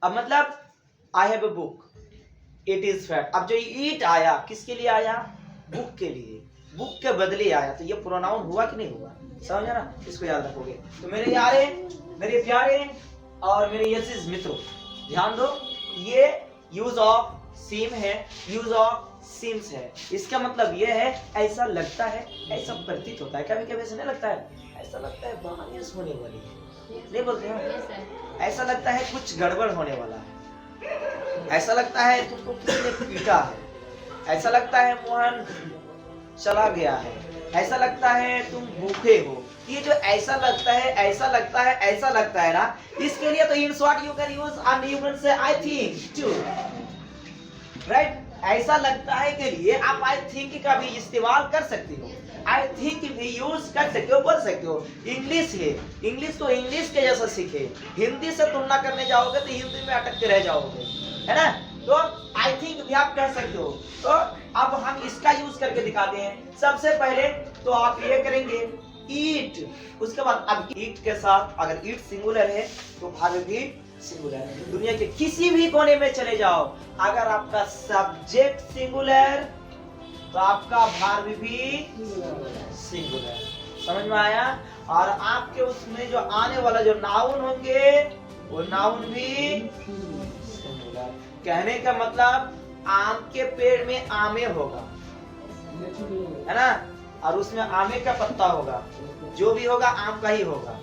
अब मतलब I have a book, it is fat. अब जो ईट आया किसके लिए आया? बुक के लिए, बुक के बदले आया, तो ये प्रोनाउन हुआ कि नहीं हुआ? समझा ना, इसको याद रखोगे। तो मेरे यारे, मेरे प्यारे और मेरे यजीज मित्रों, ध्यान दो, ये यूज ऑफ सीम है, यूज ऑफ सीम्स है। इसका मतलब ये है ऐसा लगता है, ऐसा प्रतीत होता है। कभी कभी ऐसा नहीं लगता है, ऐसा लगता है बारिश होने वाली है, नहीं बोलते हैं? ऐसा लगता है कुछ गड़बड़ होने वाला है, ऐसा लगता है तुमको किसी ने पीटा है, ऐसा लगता है मोहन चला गया है, ऐसा लगता है तुम भूखे हो। ये जो ऐसा लगता है, ऐसा लगता है, ऐसा लगता है ना, इसके लिए तो in short you can use and you can say I think to, right? ऐसा लगता है के लिए आप आई थिंक का भी इस्तेमाल कर सकते हो, आई थिंक भी यूज कर सकते हो, बोल सकते हो। इंग्लिश है, इंग्लिश तो इंग्लिश के जैसा सीखे, हिंदी से तुलना करने जाओगे तो हिंदी में अटक के रह जाओगे, है ना? तो आई थिंक भी आप कह सकते हो। तो अब हम इसका यूज करके दिखाते हैं। सबसे पहले तो आप ये करेंगे ईट, उसके बाद अब ईट के साथ अगर ईट सिंगुलर है तो भाग भी सिंगुलर है। दुनिया के किसी भी कोने में चले जाओ, अगर आपका सब्जेक्ट सिंगुलर तो आपका भार्ब भी सिंगुलर। समझ में आया? और आपके उसमें जो आने वाला जो नाउन होंगे वो नाउन भी सिंगुलर। कहने का मतलब आम के पेड़ में आमे होगा, है ना, और उसमें आमे का पत्ता होगा, जो भी होगा आम का ही होगा।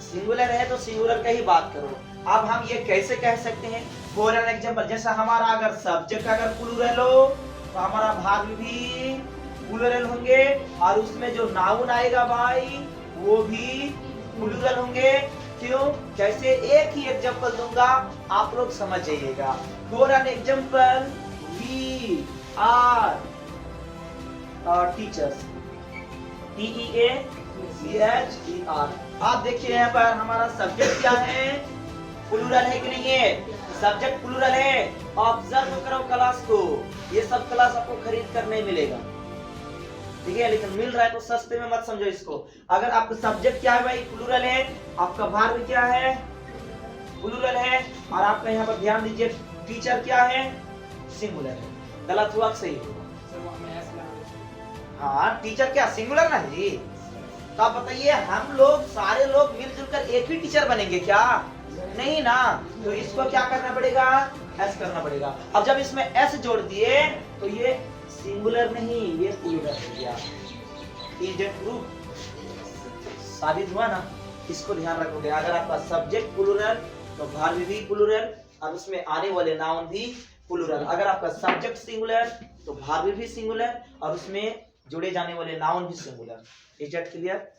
सिंगुलर है तो सिंगुलर का ही बात करो। अब हम ये कैसे कह सकते हैं? फॉर एन एग्जांपल, जैसा हमारा अगर सब्जेक्ट अगर प्लूरल हो तो हमारा भाग भी प्लूरल होंगे, और उसमें जो नाउन आएगा भाई वो भी प्लूरल होंगे। क्यों? जैसे एक ही एग्जांपल दूंगा, आप लोग समझ जाइएगा। For an example, we are teachers, TEACHER। आप देखिए यहाँ पर हमारा सब्जेक्ट क्या है, प्लूरल है कि नहीं है? सब्जेक्ट प्लूरल है। ऑब्जर्व करो क्लास को, ये सब क्लास आपको खरीद कर नहीं मिलेगा, ठीक है? लेकिन मिल रहा है तो सस्ते में मत समझो इसको। अगर आपका सब्जेक्ट क्या है भाई, प्लूरल है, आपका भार्ब क्या है, प्लूरल है, और आपका यहाँ पर ध्यान दीजिए टीचर क्या है, सिंगुलर है। गलत हुआ सही हुआ? हाँ, टीचर क्या सिंगुलर ना जी? तो आप बताइए, हम लोग सारे लोग मिलजुल कर एक ही टीचर बनेंगे क्या? नहीं ना। तो इसको क्या करना पड़ेगा, एस करना पड़ेगा। अब जब इसमें एस जोड़ दिए तो ये सिंगुलर नहीं, ये प्लूरल हो गया। Is it proof? साबित हुआ ना? इसको ध्यान रखोगे। अगर आपका सब्जेक्ट प्लूरल तो भार्ब भी प्लूरल, और उसमें आने वाले नाउन भी प्लूरल। अगर आपका सब्जेक्ट सिंगुलर तो भार्ब भी सिंगुलर, और उसमें जुड़े जाने वाले नाउन भी सिंगुलर। Is it clear?